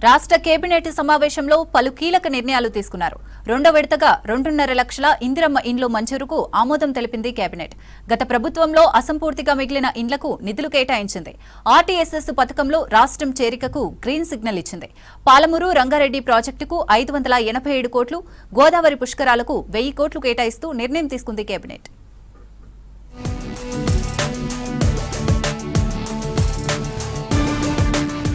రాష్ట్ర కేబినెట్ సమావేశంలో పలు కీలక నిర్ణయాలు తీసుకున్నారు. రెండో విడతగా 2.5 లక్షల ఇందిరమ్మ ఇండ్లు మంజూరుకు ఆమోదం తెలిపింది కేబినెట్. గత ప్రభుత్వంలో అసంపూర్తిగా మిగిలిన ఇండ్లకు నిధులు కేటాయించింది. ఆర్టీఎస్ఎస్ పథకంలో రాష్ట్రం చేరికకు గ్రీన్ సిగ్నల్ ఇచ్చింది. పాలమూరు రంగారెడ్డి ప్రాజెక్టుకు 587 కోట్లు, గోదావరి పుష్కరాలకు 1000 కోట్లు కేటాయిస్తూ నిర్ణయం తీసుకుంది కేబినెట్.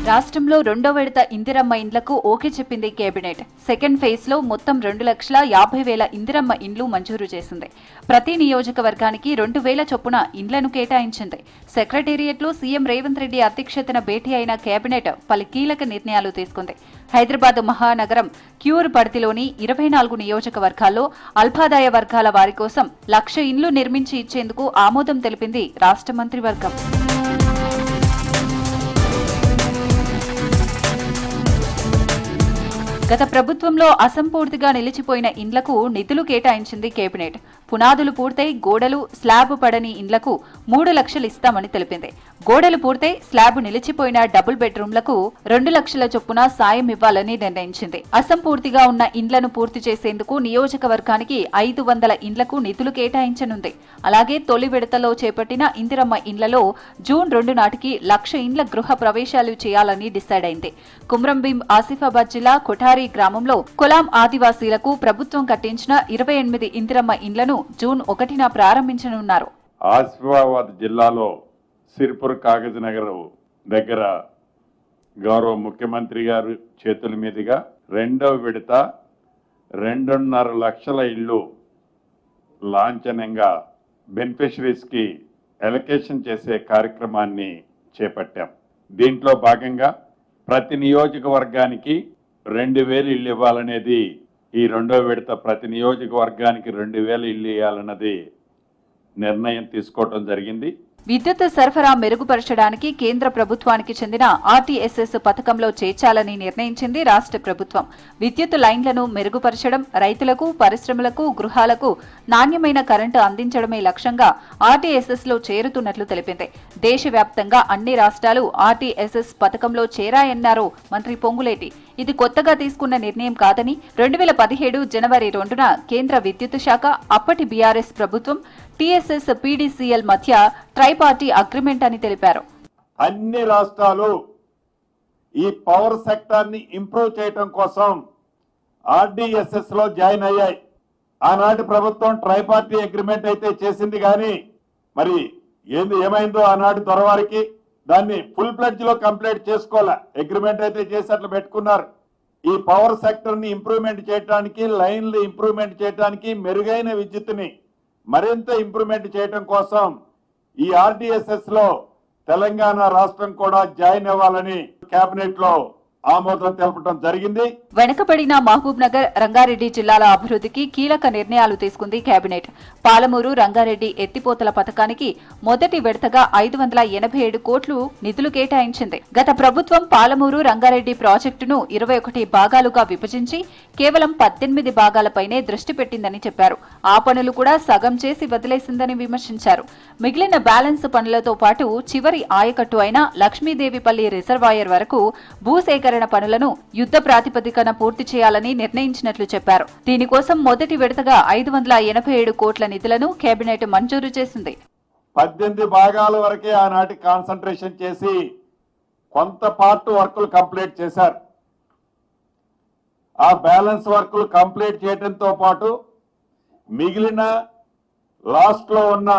రాష్ట్రంలో రెండో విడత ఇందిరమ్మ ఇండ్లకు ఓకే చెప్పింది కేబినెట్. సెకండ్ ఫేజ్ లో మొత్తం 2,50,000 ఇందిరమ్మ ఇండ్లు మంజూరు చేసింది. ప్రతి నియోజకవర్గానికి 2,000 చొప్పున ఇండ్లను కేటాయించింది. సెక్రటేరియట్లో సీఎం రేవంత్ రెడ్డి అధ్యక్షతన భేటీ అయిన కేబినెట్ పలు కీలక నిర్ణయాలు తీసుకుంది. హైదరాబాద్ మహానగరం క్యూర్ పరిధిలోని 24 నియోజకవర్గాల్లో అల్పాదాయ వర్గాల వారి కోసం 1,00,000 ఇండ్లు నిర్మించి ఇచ్చేందుకు ఆమోదం తెలిపింది రాష్ట్ర మంత్రివర్గం. గత ప్రభుత్వంలో అసంపూర్తిగా నిలిచిపోయిన ఇండ్లకు నిధులు కేటాయించింది కేబినెట్. పునాదులు పూర్తయి గోడలు, స్లాబ్ పడని ఇండ్లకు 3 లక్షలు ఇస్తామని తెలిపింది. గోడలు పూర్తయి స్లాబ్ నిలిచిపోయిన డబుల్ బెడ్రూమ్లకు 2 లక్షల చొప్పున సాయం ఇవ్వాలని నిర్ణయించింది. అసంపూర్తిగా ఉన్న ఇండ్లను పూర్తి చేసేందుకు నియోజకవర్గానికి 500 ఇండ్లకు నిధులు కేటాయించనుంది. అలాగే తొలి విడతలో చేపట్టిన ఇందిరమ్మ ఇండ్లలో జూన్ 2 నాటికి 1,00,000 ఇండ్ల గృహ ప్రవేశాలు చేయాలని డిసైడ్ అయింది. కుమ్రంభీం ఆసిఫాబాద్ జిల్లా కొఠారి గ్రామంలో కొలాం ఆదివాసీలకు ప్రభుత్వం కట్టించిన 28 ఇందిరమ్మ ఇండ్లను జూన్ 1న ప్రారంభించనున్నారు. ఆసిఫాబాద్ జిల్లాలో సిర్పూర్ కాగజ్ నగర్ దగ్గర గౌరవ ముఖ్యమంత్రి గారు చేతుల మీదుగా రెండవ విడత 2.5 లక్షల ఇళ్లు లాంఛనంగా బెనిఫిషరీస్ కి అలొకేషన్ చేసే కార్యక్రమాన్ని చేపట్టాం. దీంట్లో భాగంగా ప్రతి నియోజకవర్గానికి 2,000 ఇళ్లు ఇవ్వాలనేది ఈ రెండో విడత. ప్రతి నియోజకవర్గానికి 2,000 ఇళ్లు ఇవ్వాలన్నది నిర్ణయం తీసుకోవడం జరిగింది. విద్యుత్ సరఫరా మెరుగుపరచడానికి కేంద్ర ప్రభుత్వానికి చెందిన ఆర్టీఎస్ఎస్ పథకంలో చేర్చాలని నిర్ణయించింది రాష్ట్ర ప్రభుత్వం. విద్యుత్ లైన్లను మెరుగుపరచడం, రైతులకు, పరిశ్రమలకు, గృహాలకు నాణ్యమైన కరెంటు అందించడమే లక్ష్యంగా ఆర్టీఎస్ఎస్ లో చేరుతున్నట్లు తెలిపింది. దేశవ్యాప్తంగా అన్ని రాష్ట్రాలు ఆర్టీఎస్ఎస్ పథకంలో చేరాయన్నారు మంత్రి పొంగులేటి. ఇది కొత్తగా తీసుకున్న నిర్ణయం కాదని 2017 జనవరి 2న కేంద్ర విద్యుత్ శాఖ, అప్పటి బీఆర్ఎస్ ప్రభుత్వం, టీఎస్ఎస్, పీడీసీఎల్ మధ్య ట్రైపార్టీ అగ్రిమెంట్ అని తెలిపారు. అన్ని రాష్ట్రాలు ఈ పవర్ సెక్టార్ ని ఇంప్రూవ్ చేయడం కోసం ఆర్డీఎస్ఎస్ లో జాయిన్ అయ్యాయి. ఆనాటి ప్రభుత్వం ట్రైపార్టీ అగ్రిమెంట్ అయితే చేసింది, కానీ మరి ఏమైందో ఆనాటి దొరవారికి దాన్ని ఫుల్ ప్లెడ్జ్ లో కంప్లీట్ చేసుకోవాలా. అగ్రిమెంట్ అయితే చేసి అట్లా పెట్టుకున్నారు. ఈ పవర్ సెక్టర్ ని ఇంప్రూవ్మెంట్ చేయడానికి, లైన్లు ఇంప్రూవ్మెంట్ చేయడానికి, మెరుగైన విద్యుత్తుని మరింత ఇంప్రూవ్మెంట్ చేయడం కోసం ఈ ఆర్డీఎస్ఎస్ లో తెలంగాణ రాష్ట్రం కూడా జాయిన్ అవ్వాలని కేబినెట్ లో ఆమోదం తెలపడం జరిగింది. వెనుకబడిన మహబూబ్ నగర్, రంగారెడ్డి జిల్లాల అభివృద్ధికి కీలక నిర్ణయాలు తీసుకుంది కేబినెట్. పాలమూరు రంగారెడ్డి ఎత్తిపోతల పథకానికి మొదటి విడతగా 587 కోట్లు నిధులు కేటాయించింది. గత ప్రభుత్వం పాలమూరు రంగారెడ్డి ప్రాజెక్టును 21 భాగాలుగా విభజించి కేవలం 18 భాగాలపైనే దృష్టి పెట్టిందని చెప్పారు. ఆ పనులు కూడా సగం చేసి వదిలేసిందని విమర్శించారు. మిగిలిన బ్యాలెన్స్ పనులతో పాటు చివరి ఆయకట్టు అయిన లక్ష్మీదేవిపల్లి రిజర్వాయర్ వరకు భూసేకరణ పనులను యుద్ధ ప్రాతిపదికన పూర్తి చేయాలని నిర్ణయించినట్లు చెప్పారు. దీనికోసం మొదటి విడతగా 587 కోట్ల నిధులను కేబినెట్ మంజూరు చేసింది. 18 భాగాల వరకే ఆనాటి కాన్సంట్రేషన్ చేసి కొంత పార్ట్ వర్కులు కంప్లీట్ చేశారు. ఆ బ్యాలెన్స్ వర్కులు కంప్లీట్ చేయడంతో పాటు మిగిలిన లాస్ట్ లో ఉన్న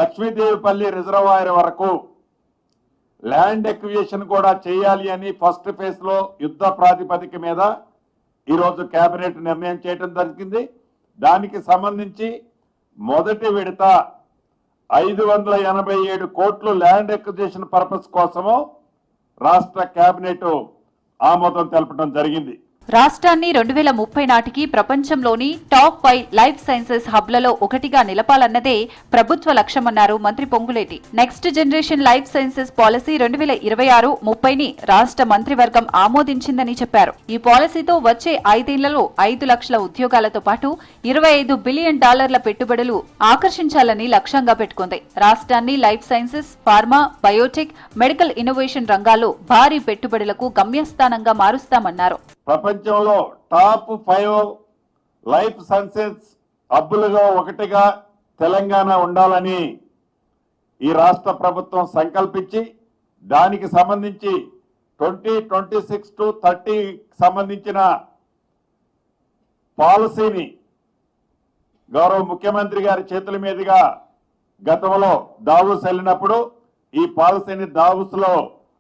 లక్ష్మీదేవిపల్లి రిజర్వాయర్ వరకు ల్యాండ్ ఎక్విజిషన్ కూడా చేయాలి అని ఫస్ట్ ఫేజ్ లో యుద్ధ ప్రాతిపదిక మీద ఈరోజు కేబినెట్ నిర్ణయం చేయడం జరిగింది. దానికి సంబంధించి మొదటి విడత 587 కోట్లు ల్యాండ్ ఎక్విజిషన్ పర్పస్ కోసము రాష్ట్ర కేబినెట్ ఆమోదం తెలపడం జరిగింది. రాష్ట్రాన్ని 2030 నాటికి ప్రపంచంలోని టాప్ 5 లైఫ్ సైన్సెస్ హబ్లలో ఒకటిగా నిలపాలన్నదే ప్రభుత్వ లక్ష్యమన్నారు మంత్రి Ponguleti. Next generation life sciences policy 2026-30ని రాష్ట్ర మంత్రివర్గం ఆమోదించిందని చెప్పారు. ఈ పాలసీతో వచ్చే 5 ఏళ్లలో 5 లక్షల ఉద్యోగాలతో పాటు $25 బిలియన్ పెట్టుబడులు ఆకర్షించాలని లక్ష్యంగా పెట్టుకుంది. రాష్ట్రాన్ని life sciences, pharma, Biotech, medical innovation రంగాల్లో భారీ పెట్టుబడులకు గమ్యస్థానంగా మారుస్తామన్నారు. ప్రపంచంలో టాప్ 5 లైఫ్ సైన్సెస్ హబ్బులుగా ఒకటిగా తెలంగాణ ఉండాలని ఈ రాష్ట్ర ప్రభుత్వం సంకల్పించి దానికి సంబంధించి 2026 to 30 సంబంధించిన పాలసీని గౌరవ ముఖ్యమంత్రి గారి చేతుల మీదుగా గతంలో దావూస్ వెళ్ళినప్పుడు ఈ పాలసీని దావూస్ లో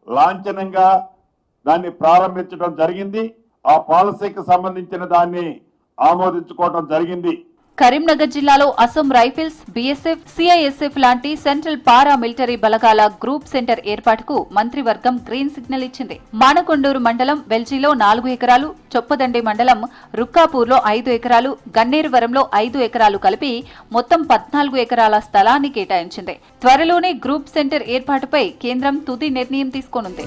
లాంఛనంగా దాన్ని ప్రారంభించడం జరిగింది. ఆ పాలసీకి సంబంధించిన దాన్ని ఆమోదించుకోవడం జరిగింది. కరీంనగర్ జిల్లాలో అసోం రైఫిల్స్, బీఎస్ఎఫ్, సిఐఎస్ఎఫ్ లాంటి సెంట్రల్ పారా మిలిటరీ బలగాల గ్రూప్ సెంటర్ ఏర్పాటుకు మంత్రివర్గం గ్రీన్ సిగ్నల్ ఇచ్చింది. మానకొండూరు మండలం వెల్జీలో 4 ఎకరాలు, చొప్పదండి మండలం రుక్కాపూర్లో 5 ఎకరాలు, గన్నేరువరంలో 5 ఎకరాలు కలిపి మొత్తం 14 ఎకరాల స్థలాన్ని కేటాయించింది. త్వరలోనే గ్రూప్ సెంటర్ ఏర్పాటుపై కేంద్రం తుది నిర్ణయం తీసుకోనుంది.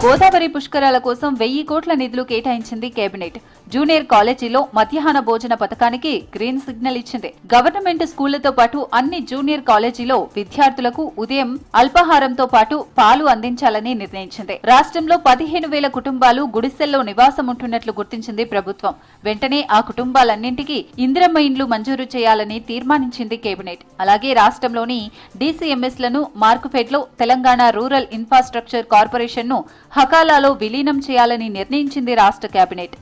గోదావరి పుష్కరాల కోసం 1000 కోట్ల నిధులు కేటాయించింది కేబినెట్. జూనియర్ కాలేజీలో మధ్యాహ్న భోజన పథకానికి గ్రీన్ సిగ్నల్ ఇచ్చింది. గవర్నమెంట్ స్కూళ్లతో పాటు అన్ని జూనియర్ కాలేజీలో విద్యార్థులకు ఉదయం అల్పాహారంతో పాటు పాలు అందించాలని నిర్ణయించింది. రాష్ట్రంలో 15,000 కుటుంబాలు గుడిసెల్లో నివాసం ఉంటున్నట్లు గుర్తించింది ప్రభుత్వం. వెంటనే ఆ కుటుంబాలన్నింటికీ ఇందిరమ్మ ఇండ్లు మంజూరు చేయాలని తీర్మానించింది కేబినెట్. అలాగే రాష్ట్రంలోని డీసీఎంఎస్లను మార్కుఫెడ్లో తెలంగాణ రూరల్ ఇన్ఫ్రాస్ట్రక్చర్ కార్పొరేషన్ను హకాలాలో విలీనం చేయాలని నిర్ణయించింది రాష్ట్ర కేబినెట్.